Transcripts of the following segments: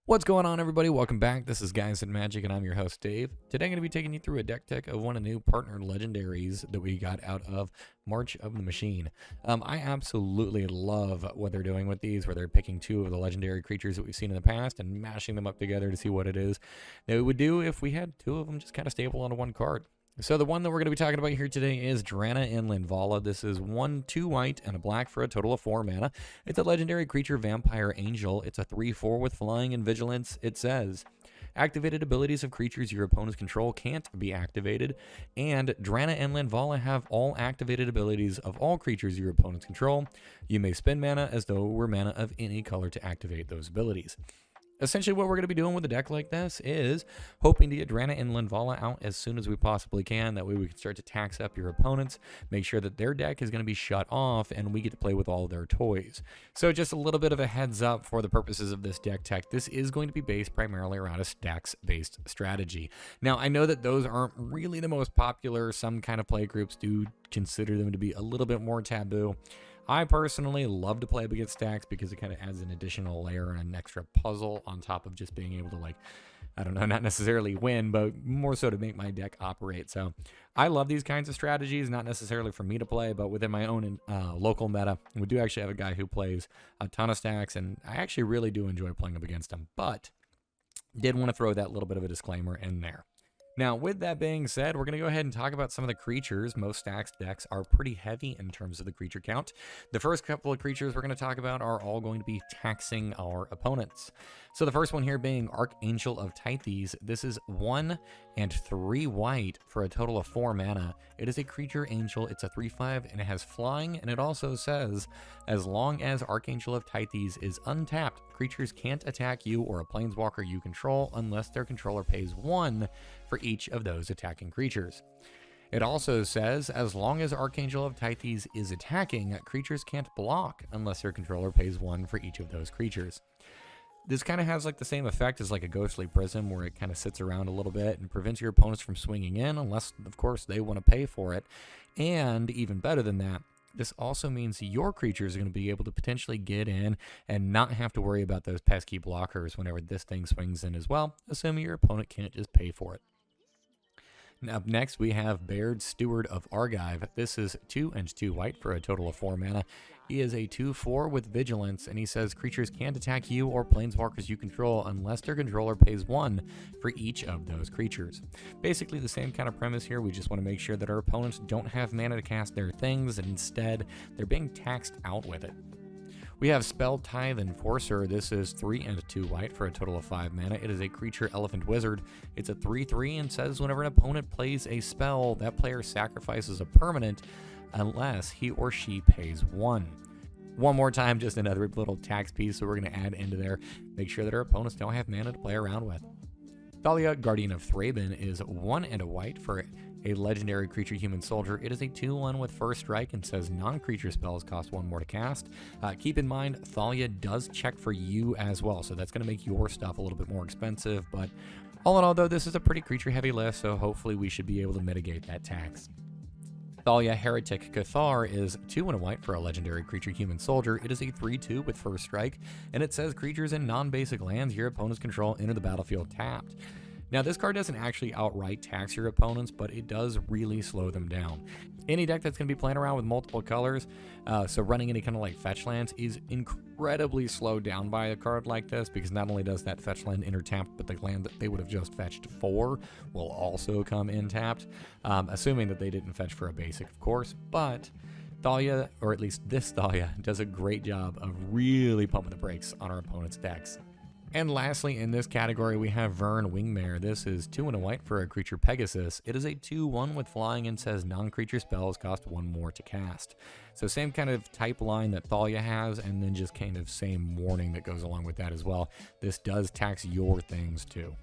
What's going on, everybody? Welcome back. This is Guys and Magic, and I'm your host, Dave. Today, I'm going to be taking you through a deck tech of one of the new partner legendaries that we got out of March of the Machine. I absolutely love what they're doing with these, where they're picking two of the legendary creatures that we've seen in the past and mashing them up together to see what it is that we would do if we had two of them just kind of stapled onto one card. So the one that we're going to be talking about here today is Drana and Linvala. This is 1/2 white and a black for a total of 4 mana. It's a legendary creature, Vampire Angel. It's a 3/4 with flying and vigilance. It says, activated abilities of creatures your opponents control can't be activated, and Drana and Linvala have all activated abilities of all creatures your opponents control. You may spend mana as though it were mana of any color to activate those abilities. Essentially, what we're going to be doing with a deck like this is hoping to get Drana and Linvala out as soon as we possibly can. That way we can start to tax up your opponents, make sure that their deck is going to be shut off, and we get to play with all their toys. So just a little bit of a heads up for the purposes of this deck tech. This is going to be based primarily around a stacks-based strategy. Now, I know that those aren't really the most popular. Some kind of play groups do consider them to be a little bit more taboo. I personally love to play up against stacks because it kind of adds an additional layer and an extra puzzle on top of just being able to, I don't know, not necessarily win, but more so to make my deck operate. So I love these kinds of strategies, not necessarily for me to play, but within my own local meta. We do actually have a guy who plays a ton of stacks, and I actually really do enjoy playing up against him, but did want to throw that little bit of a disclaimer in there. Now, with that being said, we're going to go ahead and talk about some of the creatures. Most stacks decks are pretty heavy in terms of the creature count. The first couple of creatures we're going to talk about are all going to be taxing our opponents. So the first one here being Archangel of Tythes. This is 1 and 3 white for a total of 4 mana. It is a creature angel. It's a 3/5 and it has flying, and it also says, as long as Archangel of Tythes is untapped, creatures can't attack you or a planeswalker you control unless their controller pays 1 for each of those attacking creatures. It also says, as long as Archangel of Tythes is attacking, creatures can't block unless their controller pays 1 for each of those creatures. This kind of has the same effect as a Ghostly Prism, where it kind of sits around a little bit and prevents your opponents from swinging in unless, of course, they want to pay for it. And even better than that, this also means your creatures are going to be able to potentially get in and not have to worry about those pesky blockers whenever this thing swings in as well, assuming your opponent can't just pay for it. Now, up next, we have Baird, Steward of Argive. This is 2 and 2 white for a total of 4 mana. He is a 2/4 with vigilance, and he says creatures can't attack you or planeswalkers you control unless their controller pays 1 for each of those creatures. Basically the same kind of premise here. We just want to make sure that our opponents don't have mana to cast their things, and instead they're being taxed out with it. We have Spell Tithe Enforcer. This is 3 and 2 white for a total of 5 mana. It is a creature elephant wizard. It's a 3/3 and says whenever an opponent plays a spell, that player sacrifices a permanent unless he or she pays 1. One more time, just another little tax piece that we're going to add into there. Make sure that our opponents don't have mana to play around with. Thalia, Guardian of Thraben, is 1 and a white for a legendary creature human soldier. It is a 2/1 with first strike and says non-creature spells cost 1 more to cast. Keep in mind, Thalia does check for you as well, so that's going to make your stuff a little bit more expensive. But all in all, though, this is a pretty creature-heavy list, so hopefully we should be able to mitigate that tax. Thalia, Heretic Cathar, is 2 and a white for a legendary creature human soldier. It is a 3/2 with first strike, and it says creatures in non-basic lands your opponents control enter the battlefield tapped. Now, this card doesn't actually outright tax your opponents, but it does really slow them down. Any deck that's going to be playing around with multiple colors, so running any kind of fetch lands, is incredibly slowed down by a card like this, because not only does that fetch land enter tapped, but the land that they would have just fetched for will also come in tapped, assuming that they didn't fetch for a basic, of course. But Thalia, or at least this Thalia, does a great job of really pumping the brakes on our opponent's decks. And lastly, in this category, we have Vern Wingmare. This is 2 and a white for a creature Pegasus. It is a 2/1 with flying and says non-creature spells cost 1 more to cast. So same kind of type line that Thalia has, and then just kind of same warning that goes along with that as well. This does tax your things too.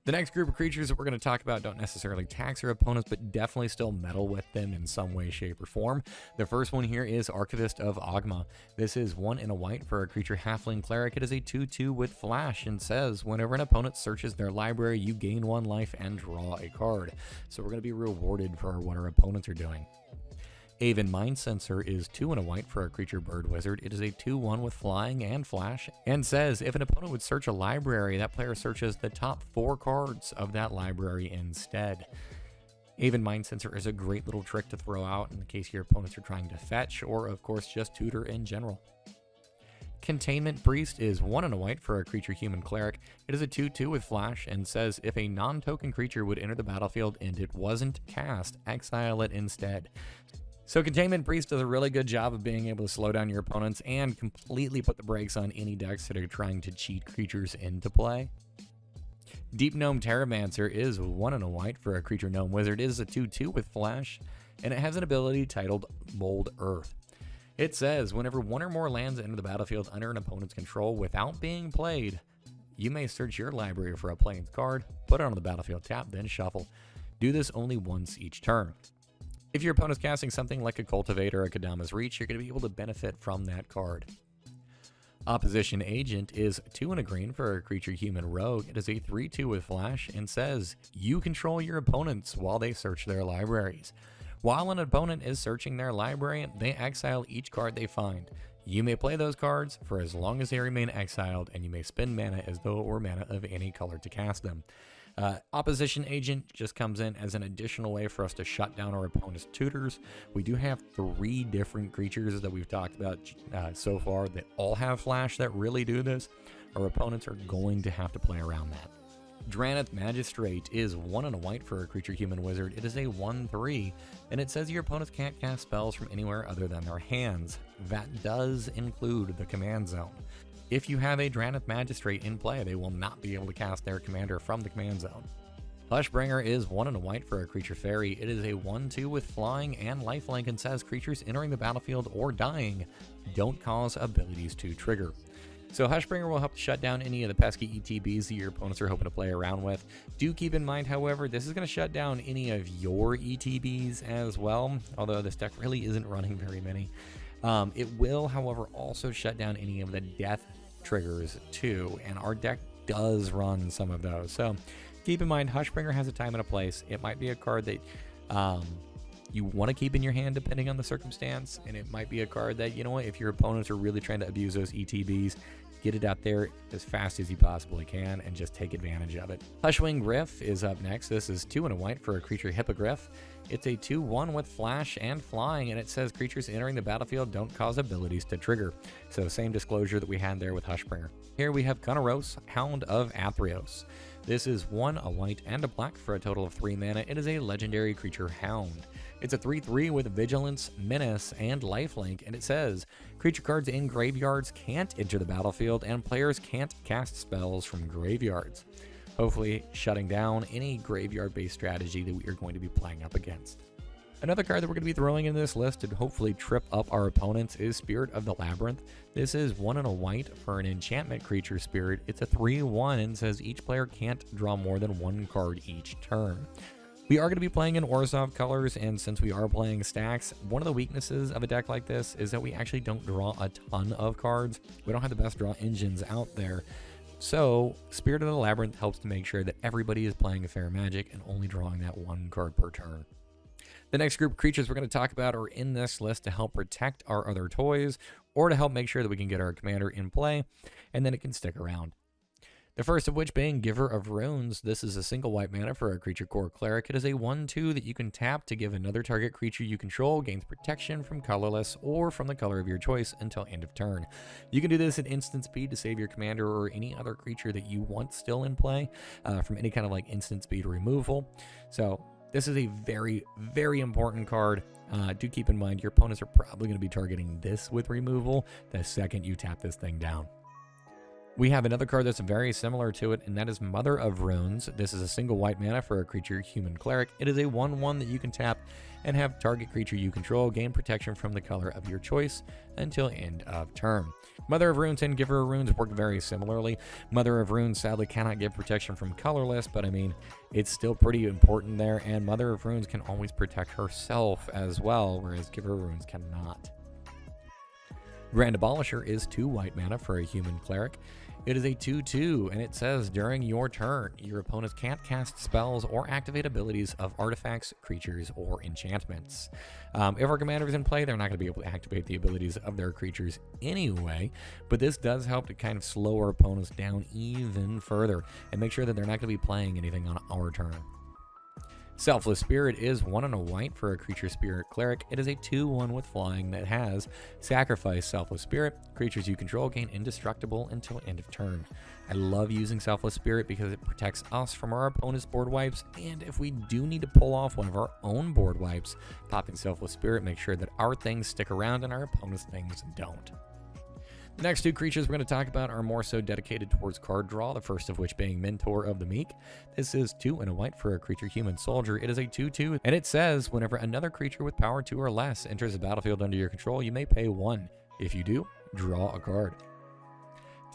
The next group of creatures that we're going to talk about don't necessarily tax their opponents, but definitely still meddle with them in some way, shape, or form. The first one here is Archivist of Ogma. This is 1 and a white for a creature halfling cleric. It is a 2/2 with flash and says whenever an opponent searches their library, you gain 1 life and draw a card. So we're going to be rewarded for what our opponents are doing. Aven Mind Sensor is 2 and a white for a creature bird wizard. It is a 2/1 with flying and flash, and says if an opponent would search a library, that player searches the top 4 cards of that library instead. Aven Mind Sensor is a great little trick to throw out in case your opponents are trying to fetch, or of course just tutor in general. Containment Priest is 1 and a white for a creature human cleric. It is a 2/2 with flash and says if a non-token creature would enter the battlefield and it wasn't cast, exile it instead. So Containment Priest does a really good job of being able to slow down your opponents and completely put the brakes on any decks that are trying to cheat creatures into play. Deep Gnome Terramancer is 1 and a white for a creature gnome wizard. It is a 2/2 with flash, and it has an ability titled Mold Earth. It says whenever 1 or more lands enter the battlefield under an opponent's control without being played, you may search your library for a Plains card, put it on the battlefield tap, then shuffle. Do this only once each turn. If your opponent's casting something like a Cultivate or a Kadama's Reach, you're going to be able to benefit from that card. Opposition Agent is 2 and a green for a creature human rogue. It is a 3/2 with flash and says you control your opponents while they search their libraries. While an opponent is searching their library, they exile each card they find. You may play those cards for as long as they remain exiled, and you may spend mana as though it were mana of any color to cast them. Opposition Agent just comes in as an additional way for us to shut down our opponent's tutors. We do have 3 different creatures that we've talked about so far that all have flash that really do this. Our opponents are going to have to play around that. Drana Magistrate is 1 and a white for a creature human wizard. It is a 1/3, and it says your opponents can't cast spells from anywhere other than their hands. That does include the command zone. If you have a Drana Magistrate in play, they will not be able to cast their commander from the command zone. Hushbringer is 1 and a white for a creature fairy. It is a 1/2 with flying and lifelink and says creatures entering the battlefield or dying don't cause abilities to trigger. So Hushbringer will help shut down any of the pesky ETBs that your opponents are hoping to play around with. Do keep in mind, however, this is going to shut down any of your ETBs as well, although this deck really isn't running very many. It will, however, also shut down any of the death triggers too, and our deck does run some of those. So keep in mind, Hushbringer has a time and a place. It might be a card that you want to keep in your hand depending on the circumstance, and it might be a card that, you know what, if your opponents are really trying to abuse those ETBs, get it out there as fast as you possibly can and just take advantage of it. Hushwing Griff is up next. This is 2 and a white for a creature Hippogriff. It's a 2/1 with flash and flying, and it says creatures entering the battlefield don't cause abilities to trigger. So same disclosure that we had there with Hushbringer. Here we have Kunaros, Hound of Athreos. This is 1, a white, and a black for a total of 3 mana. It is a legendary creature Hound. It's a 3/3 with Vigilance, Menace, and Lifelink, and it says creature cards in graveyards can't enter the battlefield, and players can't cast spells from graveyards. Hopefully shutting down any graveyard-based strategy that we are going to be playing up against. Another card that we're going to be throwing in this list to hopefully trip up our opponents is Spirit of the Labyrinth. This is 1 and a white for an enchantment creature spirit. It's a 3/1 and says each player can't draw more than 1 card each turn. We are going to be playing in Orzhov colors, and since we are playing stacks, one of the weaknesses of a deck like this is that we actually don't draw a ton of cards. We don't have the best draw engines out there. So Spirit of the Labyrinth helps to make sure that everybody is playing a fair Magic and only drawing that 1 card per turn. The next group of creatures we're going to talk about are in this list to help protect our other toys, or to help make sure that we can get our commander in play, and then it can stick around. The first of which being Giver of Runes. This is a single white mana for a creature core cleric. It is a 1/2 that you can tap to give another target creature you control gains protection from colorless or from the color of your choice until end of turn. You can do this at instant speed to save your commander or any other creature that you want still in play from any kind of like instant speed removal. So this is a very, very important card. Do keep in mind your opponents are probably going to be targeting this with removal the second you tap this thing down. We have another card that's very similar to it, and that is Mother of Runes. This is a single white mana for a creature human cleric. It is a 1/1 that you can tap and have target creature you control gain protection from the color of your choice until end of turn. Mother of Runes and Giver of Runes work very similarly. Mother of Runes sadly cannot give protection from colorless, but I mean, it's still pretty important there, and Mother of Runes can always protect herself as well, whereas Giver of Runes cannot. Grand Abolisher is 2 white mana for a human cleric. It is a 2/2, and it says during your turn, your opponents can't cast spells or activate abilities of artifacts, creatures, or enchantments. If our commander is in play, they're not going to be able to activate the abilities of their creatures anyway, but this does help to kind of slow our opponents down even further and make sure that they're not going to be playing anything on our turn. Selfless Spirit is 1 and a white for a creature spirit cleric. It is a 2/1 with flying that has sacrifice Selfless Spirit. Creatures you control gain indestructible until end of turn. I love using Selfless Spirit because it protects us from our opponent's board wipes, and if we do need to pull off one of our own board wipes, popping Selfless Spirit makes sure that our things stick around and our opponent's things don't. The next 2 creatures we're going to talk about are more so dedicated towards card draw, the first of which being Mentor of the Meek. This is 2 and a white for a creature human soldier. It is a 2/2, and it says whenever another creature with power 2 or less enters the battlefield under your control, you may pay 1. If you do, draw a card.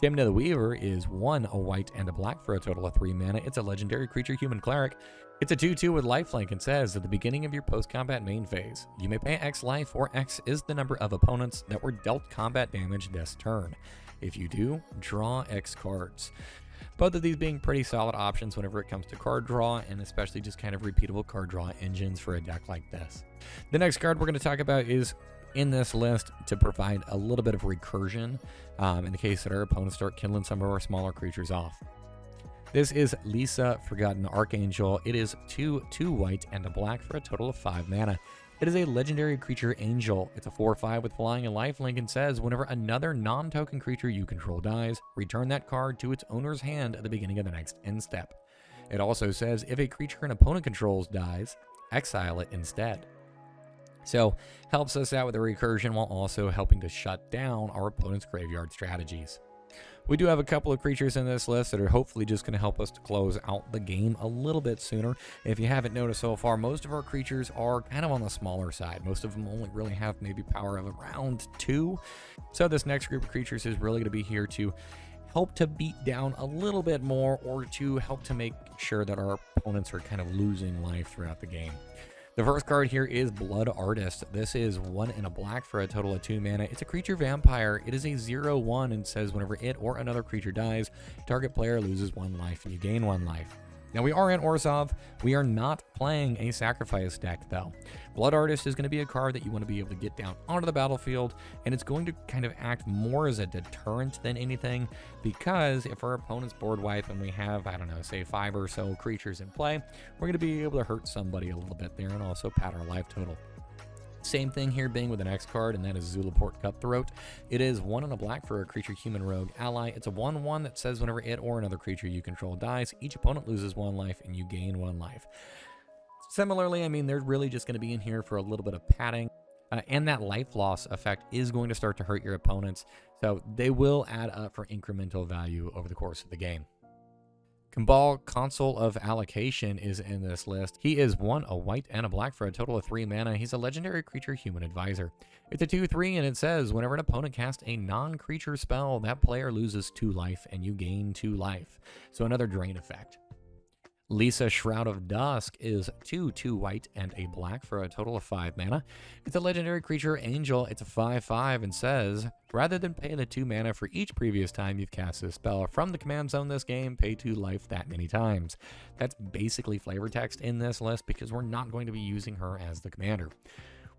Timna the Weaver is 1, a white, and a black for a total of 3 mana. It's a legendary creature human cleric. It's a 2/2 with lifelink and says at the beginning of your post-combat main phase, you may pay X life, or X is the number of opponents that were dealt combat damage this turn. If you do, draw X cards. Both of these being pretty solid options whenever it comes to card draw, and especially just kind of repeatable card draw engines for a deck like this. The next card we're going to talk about is in this list to provide a little bit of recursion in the case that our opponents start killing some of our smaller creatures off. This is Lisa, Forgotten Archangel. It is 2 white and a black for a total of 5 mana. It is a legendary creature angel. It's a 4/5 with flying and lifelink and says whenever another non-token creature you control dies, return that card to its owner's hand at the beginning of the next end step. It also says if a creature an opponent controls dies, exile it instead. So helps us out with the recursion while also helping to shut down our opponent's graveyard strategies. We do have a couple of creatures in this list that are hopefully just going to help us to close out the game a little bit sooner. If you haven't noticed so far, most of our creatures are kind of on the smaller side. Most of them only really have maybe power of around 2. So this next group of creatures is really going to be here to help to beat down a little bit more, or to help to make sure that our opponents are kind of losing life throughout the game. The first card here is Blood Artist. This is 1 and a black for a total of 2 mana. It's a creature vampire. It is a 0/1 and says whenever it or another creature dies, target player loses 1 life and you gain 1 life. Now we are in Orzhov. We are not playing a sacrifice deck though. Blood Artist is going to be a card that you want to be able to get down onto the battlefield, and it's going to kind of act more as a deterrent than anything, because if our opponent's board wipe and we have, I don't know, say 5 or so creatures in play, we're going to be able to hurt somebody a little bit there and also pad our life total. Same thing here being with the next card, and that is Zulaport Cutthroat. It is 1 and a black for a creature human rogue ally. It's a 1/1 that says whenever it or another creature you control dies, each opponent loses 1 life and you gain 1 life. Similarly, I mean, they're really just going to be in here for a little bit of padding, and that life loss effect is going to start to hurt your opponents, so they will add up for incremental value over the course of the game. Cabal, Consul of Allocation, is in this list. He is 1, a white, and a black for a total of 3 mana. He's a legendary creature human advisor. It's a 2/3, and it says whenever an opponent casts a non-creature spell, that player loses 2 life and you gain 2 life. So another drain effect. Lisa, Shroud of Dusk, is 2 white and a black for a total of 5 mana. It's a legendary creature angel. It's a 5/5 and says, rather than pay the 2 mana for each previous time you've cast this spell from the command zone this game, pay 2 life that many times. That's basically flavor text in this list because we're not going to be using her as the commander.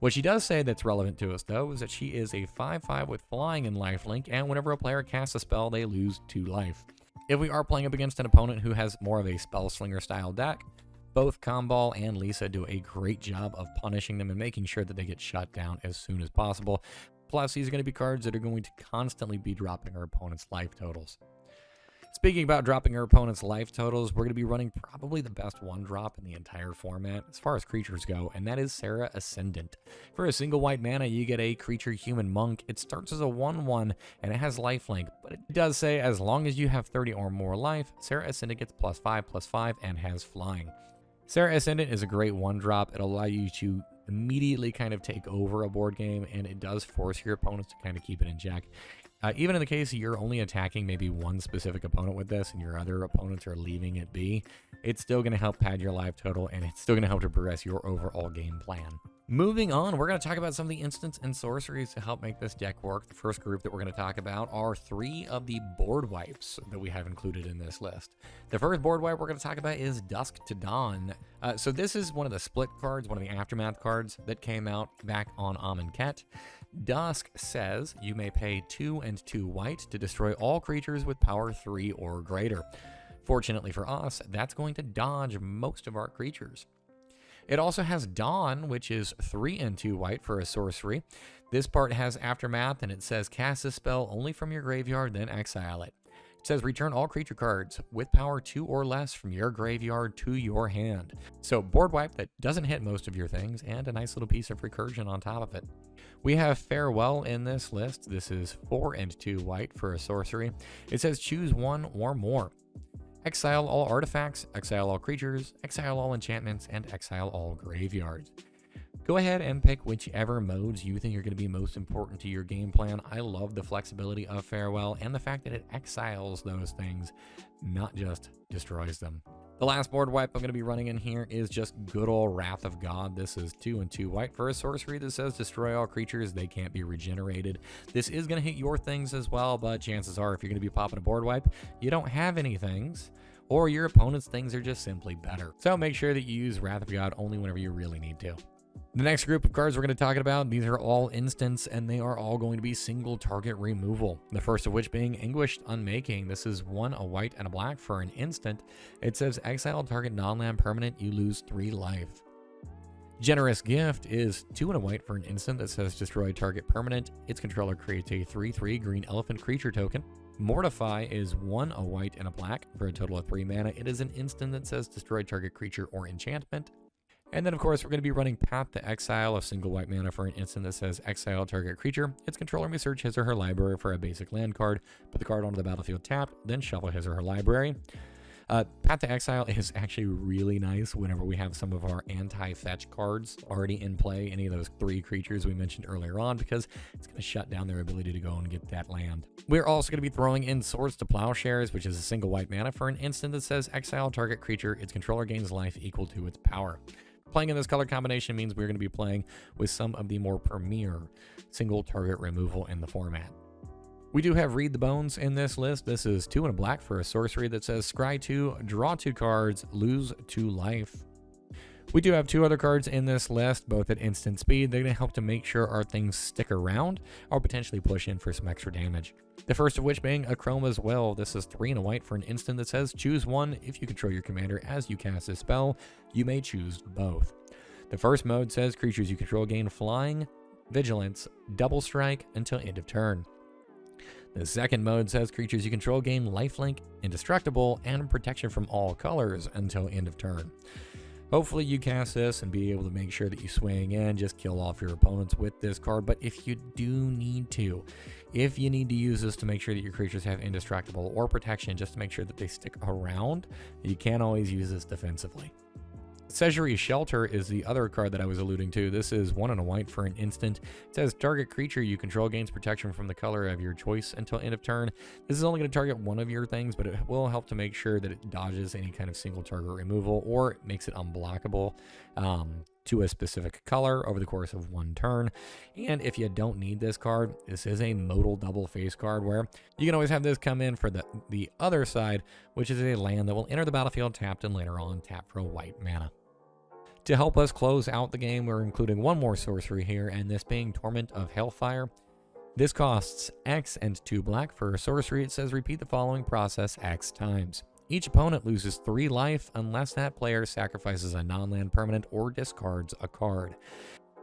What she does say that's relevant to us, though, is that she is a 5/5 with flying and lifelink, and whenever a player casts a spell, they lose 2 life. If we are playing up against an opponent who has more of a Spellslinger style deck, both Cabal and Lisa do a great job of punishing them and making sure that they get shut down as soon as possible. Plus, these are going to be cards that are going to constantly be dropping our opponent's life totals. Speaking about dropping our opponent's life totals, we're going to be running probably the best 1-drop in the entire format as far as creatures go, and that is Serra Ascendant. For a single white mana, you get a creature human monk. It starts as a 1/1, and it has lifelink, but it does say as long as you have 30 or more life, Serra Ascendant gets +5/+5 and has flying. Serra Ascendant is a great 1-drop. It'll allow you to immediately kind of take over a board game, and it does force your opponents to kind of keep it in check. Even in the case you're only attacking maybe one specific opponent with this and your other opponents are leaving it be, it's still going to help pad your life total, and it's still going to help to progress your overall game plan. Moving on, we're going to talk about some of the instants and sorceries to help make this deck work. The first group that we're going to talk about are 3 of the board wipes that we have included in this list. The first board wipe we're going to talk about is Dusk to Dawn. So this is one of the split cards, one of the Aftermath cards that came out back on Amonkhet. Dusk says you may pay 2 and 2 white to destroy all creatures with power 3 or greater. Fortunately for us, that's going to dodge most of our creatures. It also has Dawn, which is 3 and 2 white for a sorcery. This part has Aftermath, and it says cast a spell only from your graveyard, then exile it. It says return all creature cards with power 2 or less from your graveyard to your hand. So board wipe that doesn't hit most of your things, and a nice little piece of recursion on top of it. We have Farewell in this list. This is 4 and 2 white for a sorcery. It says choose 1 or more. Exile all artifacts, exile all creatures, exile all enchantments, and exile all graveyards. Go ahead and pick whichever modes you think are going to be most important to your game plan. I love the flexibility of Farewell and the fact that it exiles those things, not just destroys them. The last board wipe I'm going to be running in here is just good old Wrath of God. This is 2 and 2 white for a sorcery that says destroy all creatures, they can't be regenerated. This is going to hit your things as well, but chances are if you're going to be popping a board wipe, you don't have any things, or your opponent's things are just simply better. So make sure that you use Wrath of God only whenever you really need to. The next group of cards we're going to talk about, these are all instants, and they are all going to be single target removal. The first of which being Anguished Unmaking. This is 1 a white and a black for an instant. It says exile target non-land permanent, you lose 3 life. Generous Gift is 2 and a white for an instant that says destroy target permanent. Its controller creates a 3/3 green elephant creature token. Mortify is 1 a white and a black for a total of 3 mana. It is an instant that says destroy target creature or enchantment. And then, of course, we're going to be running Path to Exile, a single white mana for an instant that says exile target creature. Its controller may search his or her library for a basic land card, put the card onto the battlefield tapped, then shuffle his or her library. Path to Exile is actually really nice whenever we have some of our anti-fetch cards already in play, any of those 3 creatures we mentioned earlier on, because it's going to shut down their ability to go and get that land. We're also going to be throwing in Swords to Plowshares, which is a single white mana for an instant that says exile target creature. Its controller gains life equal to its power. Playing in this color combination means we're going to be playing with some of the more premier single target removal in the format. We do have Read the Bones in this list. This is 2 and a black for a sorcery that says scry 2, draw 2 cards, lose 2 life. We do have 2 other cards in this list, both at instant speed. They're going to help to make sure our things stick around or potentially push in for some extra damage. The first of which being Achroma's Will. This is 3 and a white for an instant that says choose 1. If you control your commander as you cast a spell, you may choose both. The first mode says creatures you control gain flying, vigilance, double strike until end of turn. The second mode says creatures you control gain lifelink, indestructible, and protection from all colors until end of turn. Hopefully you cast this and be able to make sure that you swing in, just kill off your opponents with this card. But if you do need to, if you need to use this to make sure that your creatures have indestructible or protection, just to make sure that they stick around, you can always use this defensively. Sejuri's Shelter is the other card that I was alluding to. This is 1 and a white for an instant. It says target creature you control gains protection from the color of your choice until end of turn. This is only going to target one of your things, but it will help to make sure that it dodges any kind of single target removal or makes it unblockable to a specific color over the course of 1 turn. And if you don't need this card, this is a modal double face card where you can always have this come in for the other side, which is a land that will enter the battlefield tapped and later on tap for a white mana. To help us close out the game, we're including 1 more sorcery here, and this being Torment of Hellfire. This costs X and 2 black for a sorcery. It says repeat the following process X times. Each opponent loses 3 life unless that player sacrifices a non-land permanent or discards a card.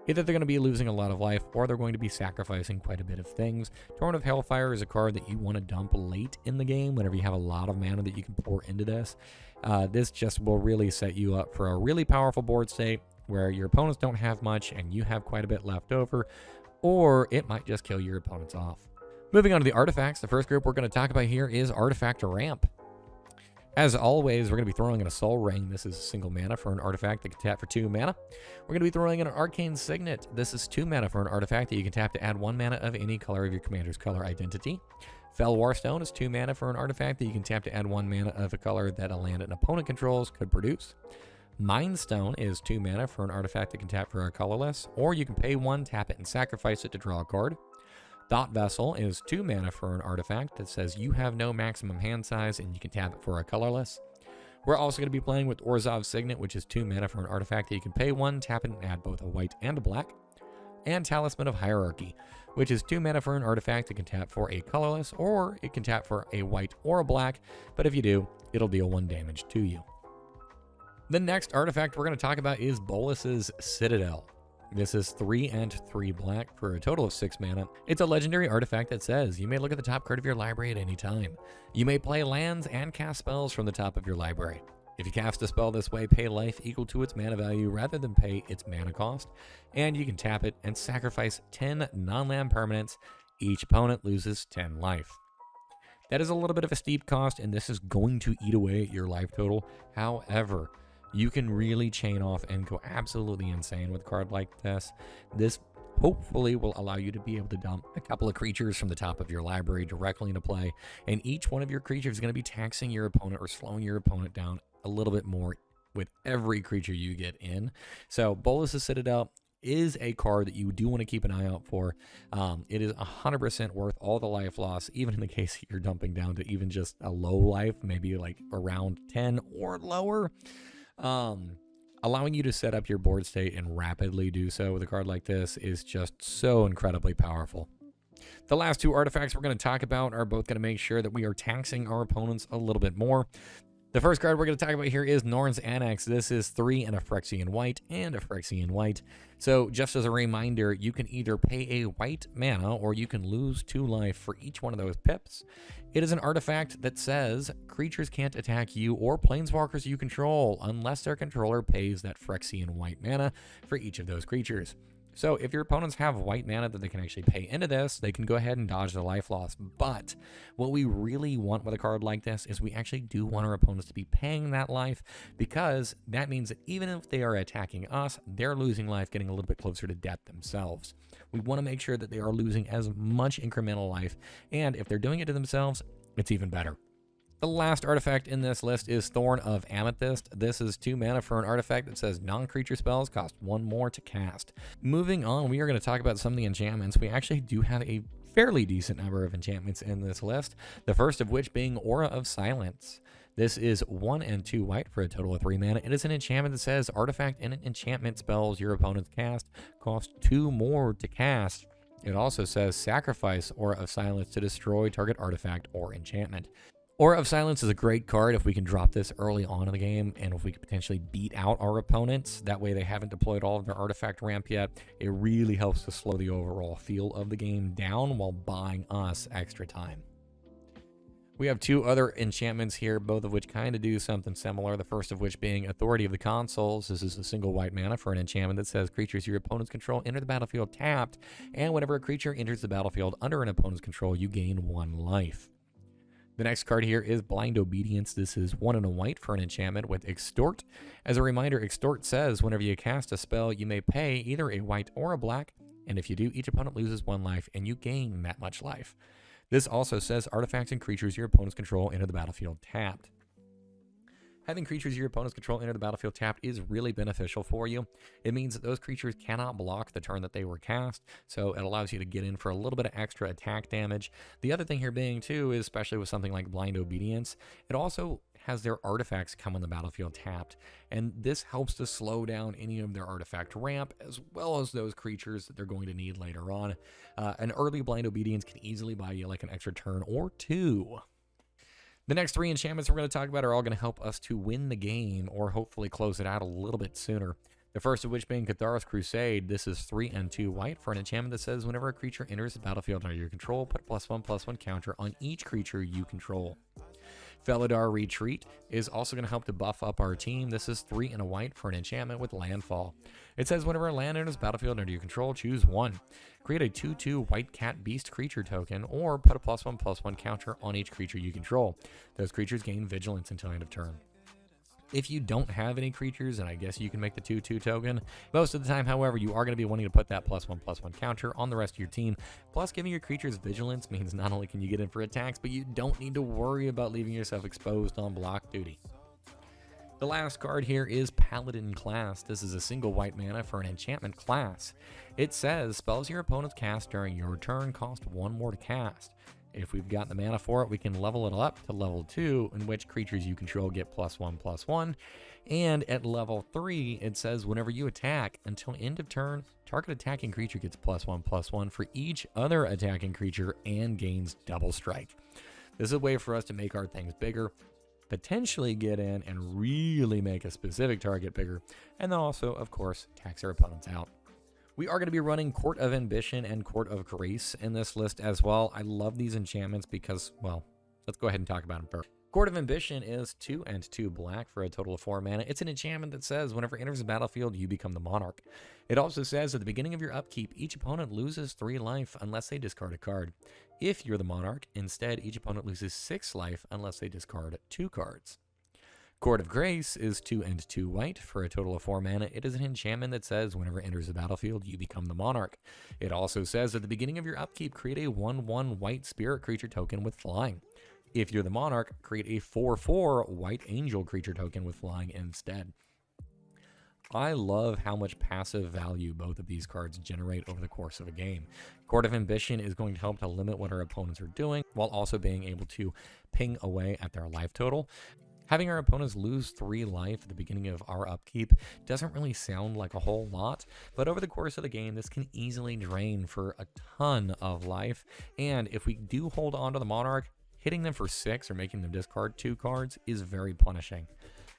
Either they're going to be losing a lot of life or they're going to be sacrificing quite a bit of things. Torment of Hellfire is a card that you want to dump late in the game whenever you have a lot of mana that you can pour into this. This just will really set you up for a really powerful board state where your opponents don't have much and you have quite a bit left over, or it might just kill your opponents off. Moving on to the artifacts, the first group we're going to talk about here is Artifact Ramp. As always, we're going to be throwing in a Soul Ring. This is a single mana for an artifact that can tap for 2 mana. We're going to be throwing in an Arcane Signet. This is 2 mana for an artifact that you can tap to add 1 mana of any color of your commander's color identity. Fell Warstone is 2 mana for an artifact that you can tap to add 1 mana of a color that a land an opponent controls could produce. Mind Stone is 2 mana for an artifact that can tap for a colorless, or you can pay 1, tap it, and sacrifice it to draw a card. Thought Vessel is 2 mana for an artifact that says you have no maximum hand size and you can tap it for a colorless. We're also going to be playing with Orzhov's Signet, which is 2 mana for an artifact that you can pay 1, tap it, and add both a white and a black. And Talisman of Hierarchy, which is 2 mana for an artifact that can tap for a colorless, or it can tap for a white or a black, but if you do, it'll deal 1 damage to you. The next artifact we're going to talk about is Bolas's Citadel. This is 3 and 3 black for a total of 6 mana. It's a legendary artifact that says you may look at the top card of your library at any time. You may play lands and cast spells from the top of your library. If you cast a spell this way, pay life equal to its mana value rather than pay its mana cost, and you can tap it and sacrifice 10 non-land permanents. Each opponent loses 10 life. That is a little bit of a steep cost, and this is going to eat away at your life total. However, you can really chain off and go absolutely insane with a card like this. This hopefully will allow you to be able to dump a couple of creatures from the top of your library directly into play, and each one of your creatures is going to be taxing your opponent or slowing your opponent down a little bit more with every creature you get in. So Bolas's Citadel is a card that you do want to keep an eye out for. It is 100% worth all the life loss, even in the case you're dumping down to even just a low life, maybe like around 10 or lower. Allowing you to set up your board state and rapidly do so with a card like this is just so incredibly powerful. The last 2 artifacts we're going to talk about are both going to make sure that we are taxing our opponents a little bit more. The first card we're going to talk about here is Norn's Annex. This is 3 and a Phyrexian white and a Phyrexian white. So just as a reminder, you can either pay a white mana or you can lose 2 life for each one of those pips. It is an artifact that says creatures can't attack you or planeswalkers you control unless their controller pays that Phyrexian white mana for each of those creatures. So if your opponents have white mana that they can actually pay into this, they can go ahead and dodge the life loss. But what we really want with a card like this is we actually do want our opponents to be paying that life, because that means that even if they are attacking us, they're losing life, getting a little bit closer to death themselves. We want to make sure that they are losing as much incremental life, and if they're doing it to themselves, it's even better. The last artifact in this list is Thorn of Amethyst. This is 2 mana for an artifact that says non-creature spells cost 1 more to cast. Moving on, we are going to talk about some of the enchantments. We actually do have a fairly decent number of enchantments in this list, the first of which being Aura of Silence. This is 1 and 2 white for a total of 3 mana. It is an enchantment that says artifact and enchantment spells your opponents cast cost 2 more to cast. It also says sacrifice Aura of Silence to destroy target artifact or enchantment. Aura of Silence is a great card if we can drop this early on in the game, and if we can potentially beat out our opponents. That way they haven't deployed all of their artifact ramp yet. It really helps to slow the overall feel of the game down while buying us extra time. We have 2 other enchantments here, both of which kind of do something similar. The first of which being Authority of the Consuls. This is a single white mana for an enchantment that says creatures your opponents control enter the battlefield tapped, and whenever a creature enters the battlefield under an opponent's control, you gain 1 life. The next card here is Blind Obedience. This is 1 and a white for an enchantment with Extort. As a reminder, Extort says whenever you cast a spell, you may pay either a white or a black, and if you do, each opponent loses 1 life, and you gain that much life. This also says artifacts and creatures your opponents control enter the battlefield tapped. Having creatures your opponents control enter the battlefield tapped is really beneficial for you. It means that those creatures cannot block the turn that they were cast, so it allows you to get in for a little bit of extra attack damage. The other thing here being, too, is especially with something like Blind Obedience, it also has their artifacts come on the battlefield tapped, and this helps to slow down any of their artifact ramp, as well as those creatures that they're going to need later on. An early Blind Obedience can easily buy you like an extra turn or 2. The next 3 enchantments we're going to talk about are all going to help us to win the game, or hopefully close it out a little bit sooner. The first of which being Cathar's Crusade. This is 3 and 2 white for an enchantment that says whenever a creature enters the battlefield under your control, put a +1/+1 counter on each creature you control. Felidar Retreat is also going to help to buff up our team. This is 3 and a white for an enchantment with Landfall. It says whenever a land enters battlefield under your control, choose 1. Create a 2/2 white cat beast creature token, or put a +1/+1 counter on each creature you control. Those creatures gain vigilance until end of turn. If you don't have any creatures, and I guess you can make the 2/2 token, most of the time, however, you are going to be wanting to put that +1/+1 counter on the rest of your team. Plus, giving your creatures vigilance means not only can you get in for attacks, but you don't need to worry about leaving yourself exposed on block duty. The last card here is Paladin class. This is a single white mana for an enchantment class. It says spells your opponents cast during your turn cost 1 more to cast. If we've got the mana for it, we can level it up to level 2, in which creatures you control get +1/+1. And at level 3, it says whenever you attack, until end of turn, target attacking creature gets +1/+1 for each other attacking creature and gains double strike. This is a way for us to make our things bigger, potentially get in and really make a specific target bigger, and then also, of course, tax our opponents out. We are going to be running Court of Ambition and Court of Grace in this list as well. I love these enchantments because, well, let's go ahead and talk about them first. Court of Ambition is 2 and 2 black for a total of 4 mana. It's an enchantment that says whenever it enters the battlefield, you become the monarch. It also says at the beginning of your upkeep, each opponent loses 3 life unless they discard a card. If you're the monarch, instead, each opponent loses 6 life unless they discard 2 cards. Court of Grace is 2 and 2 white for a total of 4 mana. It is an enchantment that says whenever it enters the battlefield, you become the monarch. It also says at the beginning of your upkeep, create a 1/1 white spirit creature token with flying. If you're the monarch, create a 4/4 white angel creature token with flying instead. I love how much passive value both of these cards generate over the course of a game. Court of Ambition is going to help to limit what our opponents are doing, while also being able to ping away at their life total. Having our opponents lose 3 life at the beginning of our upkeep doesn't really sound like a whole lot, but over the course of the game, this can easily drain for a ton of life, and if we do hold on to the monarch, hitting them for 6 or making them discard 2 cards is very punishing.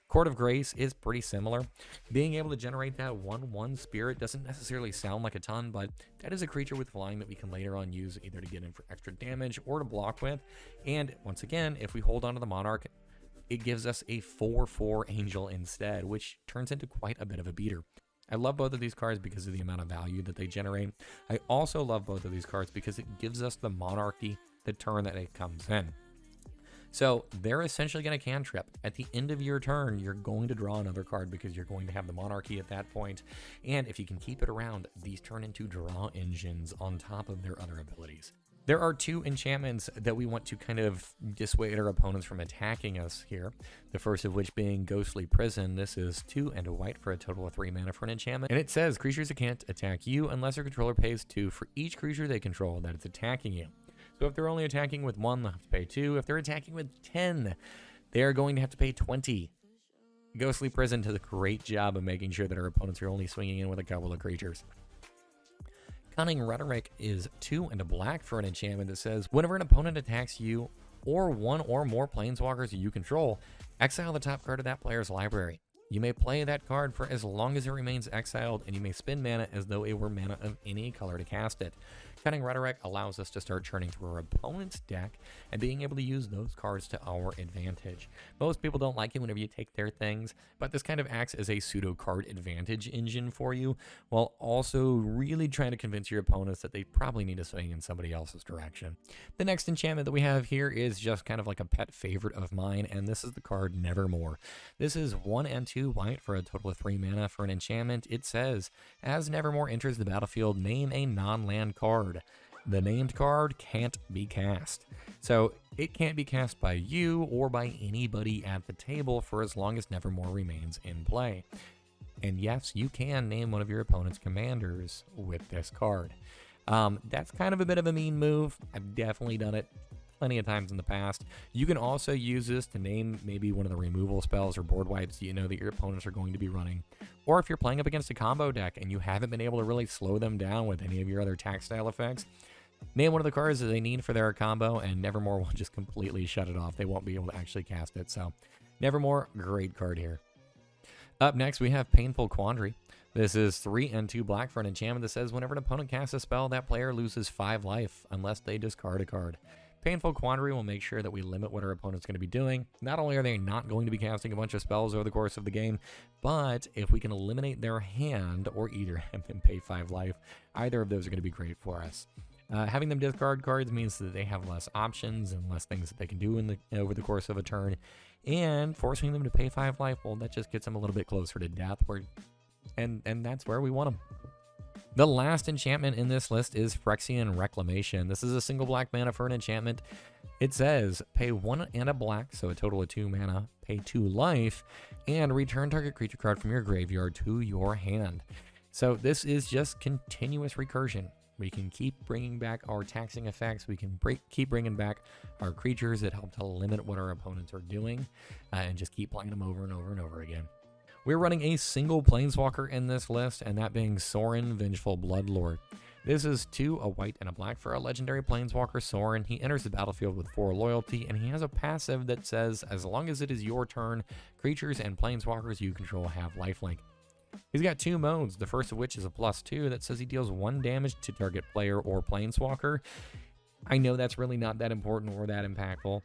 Court of Grace is pretty similar. Being able to generate that 1/1 spirit doesn't necessarily sound like a ton, but that is a creature with flying that we can later on use either to get in for extra damage or to block with, and once again, if we hold on to the monarch, it gives us a 4/4 angel instead, which turns into quite a bit of a beater. I love both of these cards because of the amount of value that they generate. I also love both of these cards because it gives us the monarchy the turn that it comes in. So they're essentially going to cantrip. At the end of your turn, you're going to draw another card because you're going to have the monarchy at that point. And if you can keep it around, these turn into draw engines on top of their other abilities. There are 2 enchantments that we want to kind of dissuade our opponents from attacking us here. The first of which being Ghostly Prison. This is 2 and a white for a total of 3 mana for an enchantment. And it says creatures that can't attack you unless your controller pays 2 for each creature they control that is attacking you. So if they're only attacking with 1, they'll have to pay 2. If they're attacking with 10, they're going to have to pay 20. Ghostly Prison does a great job of making sure that our opponents are only swinging in with a couple of creatures. Cunning Rhetoric is 2 and a black for an enchantment that says whenever an opponent attacks you or 1 or more planeswalkers you control, exile the top card of that player's library. You may play that card for as long as it remains exiled, and you may spend mana as though it were mana of any color to cast it. Cunning Rhetoric allows us to start churning through our opponent's deck and being able to use those cards to our advantage. Most people don't like it whenever you take their things, but this kind of acts as a pseudo card advantage engine for you, while also really trying to convince your opponents that they probably need to swing in somebody else's direction. The next enchantment that we have here is just kind of like a pet favorite of mine, and this is the card Nevermore. This is 1 and 2 white for a total of 3 mana for an enchantment. It says, as Nevermore enters the battlefield, name a non-land card. The named card can't be cast. So it can't be cast by you or by anybody at the table for as long as Nevermore remains in play. And yes, you can name one of your opponent's commanders with this card. That's kind of a bit of a mean move. I've definitely done it plenty of times in the past. You can also use this to name maybe one of the removal spells or board wipes you know that your opponents are going to be running. Or if you're playing up against a combo deck and you haven't been able to really slow them down with any of your other attack style effects, name one of the cards that they need for their combo and Nevermore will just completely shut it off. They won't be able to actually cast it. So Nevermore, great card here. Up next, we have Painful Quandary. This is 3 and 2 black for an enchantment that says whenever an opponent casts a spell, that player loses 5 life unless they discard a card. Painful Quandary will make sure that we limit what our opponent's going to be doing. Not only are they not going to be casting a bunch of spells over the course of the game, but if we can eliminate their hand or either have them pay 5 life, either of those are going to be great for us. Having them discard cards means that they have less options and less things that they can do over the course of a turn, and forcing them to pay 5 life, well, that just gets them a little bit closer to death, and that's where we want them. The last enchantment in this list is Phyrexian Reclamation. This is a single black mana for an enchantment. It says pay 1 and a black, so a total of 2 mana, pay 2 life, and return target creature card from your graveyard to your hand. So this is just continuous recursion. We can keep bringing back our taxing effects. We can keep bringing back our creatures that help to limit what our opponents are doing, and just keep playing them over and over and over again. We're running a single Planeswalker in this list, and that being Sorin, Vengeful Bloodlord. This is 2, a white and a black for a legendary Planeswalker, Sorin. He enters the battlefield with 4 loyalty, and he has a passive that says, as long as it is your turn, creatures and Planeswalkers you control have lifelink. He's got 2 modes, the first of which is a +2 that says he deals 1 damage to target player or Planeswalker. I know that's really not that important or that impactful,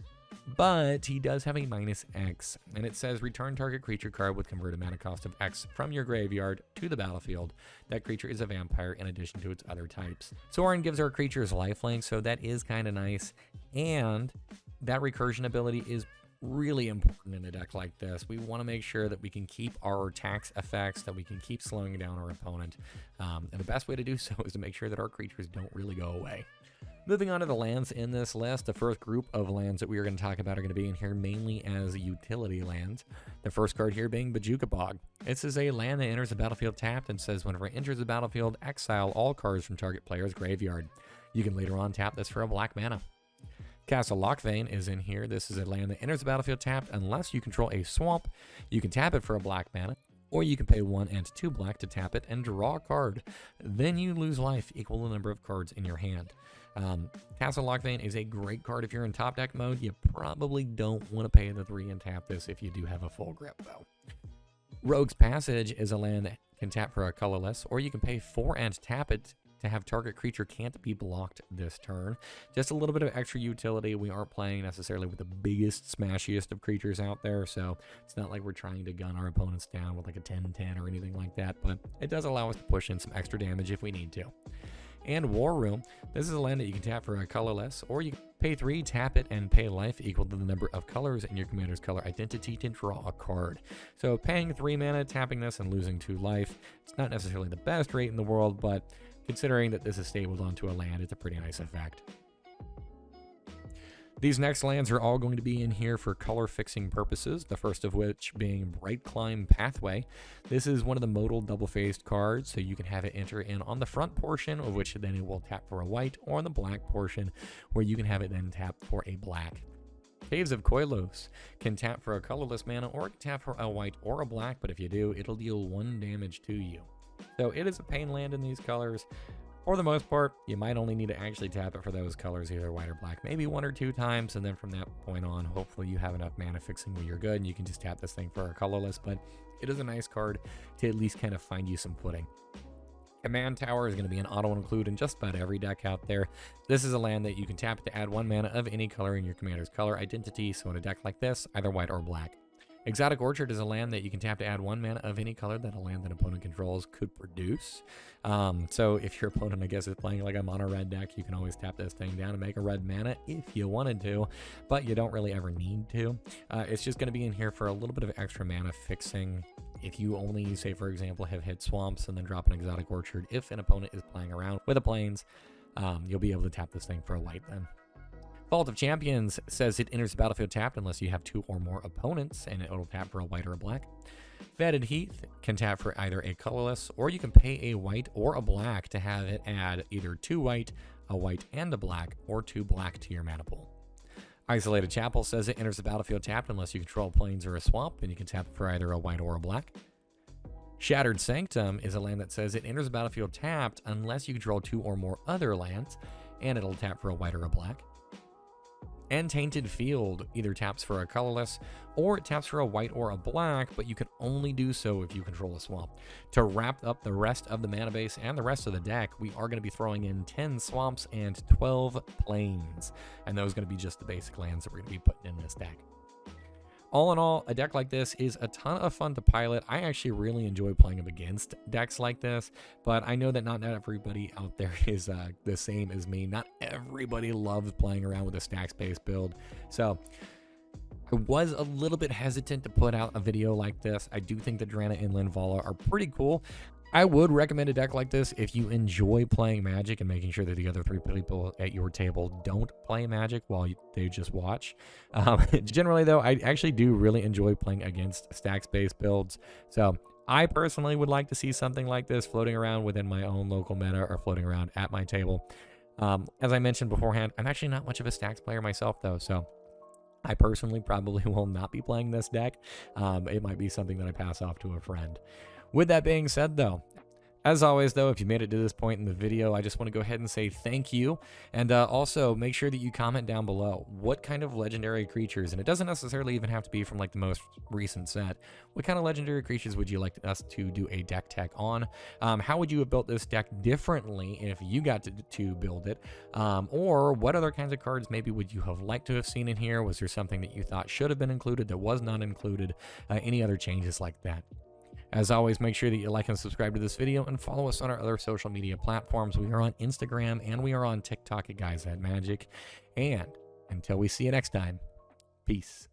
but he does have a -X, and it says return target creature card with converted mana cost of X from your graveyard to the battlefield. That creature is a vampire in addition to its other types. Sorin gives our creatures lifelink, so that is kind of nice, and that recursion ability is really important in a deck like this. We want to make sure that we can keep our tax effects, that we can keep slowing down our opponent, and the best way to do so is to make sure that our creatures don't really go away. Moving on to the lands in this list, the first group of lands that we are going to talk about are going to be in here mainly as utility lands. The first card here being Bojuka Bog. This is a land that enters the battlefield tapped and says whenever it enters the battlefield, exile all cards from target player's graveyard. You can later on tap this for a black mana. Castle Lochbane is in here. This is a land that enters the battlefield tapped unless you control a swamp. You can tap it for a black mana, or you can pay 1 and 2 black to tap it and draw a card. Then you lose life equal to the number of cards in your hand. Castle Lochbane is a great card if you're in top deck mode. You probably don't want to pay the 3 and tap this if you do have a full grip, though. Rogue's Passage is a land that can tap for a colorless, or you can pay 4 and tap it to have target creature can't be blocked this turn. Just a little bit of extra utility. We aren't playing necessarily with the biggest, smashiest of creatures out there, so it's not like we're trying to gun our opponents down with like a 10-10 or anything like that, but it does allow us to push in some extra damage if we need to. And War Room. This is a land that you can tap for a colorless, or you can pay 3, tap it, and pay life equal to the number of colors in your commander's color identity to draw a card. So paying 3 mana, tapping this, and losing 2 life, it's not necessarily the best rate in the world, but considering that this is stapled onto a land, it's a pretty nice effect. These next lands are all going to be in here for color fixing purposes, the first of which being Bright Climb Pathway. This is one of the modal double-faced cards, so you can have it enter in on the front portion, of which then it will tap for a white, or on the black portion, where you can have it then tap for a black. Caves of Koilos can tap for a colorless mana, or it can tap for a white or a black, but if you do, it'll deal 1 damage to you. So it is a pain land in these colors. For the most part, you might only need to actually tap it for those colors, either white or black, maybe 1 or 2 times, and then from that point on, hopefully you have enough mana fixing where you're good, and you can just tap this thing for a colorless, but it is a nice card to at least kind of find you some footing. Command Tower is going to be an auto-include in just about every deck out there. This is a land that you can tap to add 1 mana of any color in your commander's color identity, so in a deck like this, either white or black. Exotic Orchard is a land that you can tap to add 1 mana of any color that a land that opponent controls could produce. So if your opponent, I guess, is playing like a mono red deck, you can always tap this thing down and make a red mana if you wanted to, but you don't really ever need to. It's just going to be in here for a little bit of extra mana fixing. If you only, say, for example, have hit swamps and then drop an Exotic Orchard, if an opponent is playing around with a plains, you'll be able to tap this thing for a white then. Vault of Champions says it enters the battlefield tapped unless you have 2 or more opponents, and it'll tap for a white or a black. Vetted Heath can tap for either a colorless, or you can pay a white or a black to have it add either 2 white, a white and a black, or 2 black to your mana pool. Isolated Chapel says it enters the battlefield tapped unless you control plains or a swamp, and you can tap for either a white or a black. Shattered Sanctum is a land that says it enters the battlefield tapped unless you control 2 or more other lands, and it'll tap for a white or a black. And Tainted Field either taps for a colorless, or it taps for a white or a black, but you can only do so if you control a swamp. To wrap up the rest of the mana base and the rest of the deck, we are going to be throwing in 10 swamps and 12 plains, and those are going to be just the basic lands that we're going to be putting in this deck. All in all, a deck like this is a ton of fun to pilot. I actually really enjoy playing up against decks like this, but I know that not everybody out there is the same as me. Not everybody loves playing around with a stacks-based build. So I was a little bit hesitant to put out a video like this. I do think that Drana and Linvala are pretty cool. I would recommend a deck like this if you enjoy playing Magic and making sure that the other 3 people at your table don't play Magic while they just watch. Generally, though, I actually do really enjoy playing against stack-based builds. So I personally would like to see something like this floating around within my own local meta or floating around at my table. As I mentioned beforehand, I'm actually not much of a stacks player myself, though, so I personally probably will not be playing this deck. It might be something that I pass off to a friend. With that being said, though, as always, though, if you made it to this point in the video, I just want to go ahead and say thank you. And also, make sure that you comment down below what kind of legendary creatures, and it doesn't necessarily even have to be from like the most recent set, what kind of legendary creatures would you like us to do a deck tech on? How would you have built this deck differently if you got to build it? Or what other kinds of cards maybe would you have liked to have seen in here? Was there something that you thought should have been included that was not included? Any other changes like that? As always, make sure that you like and subscribe to this video and follow us on our other social media platforms. We are on Instagram and we are on TikTok at Guys at Magic. And until we see you next time, peace.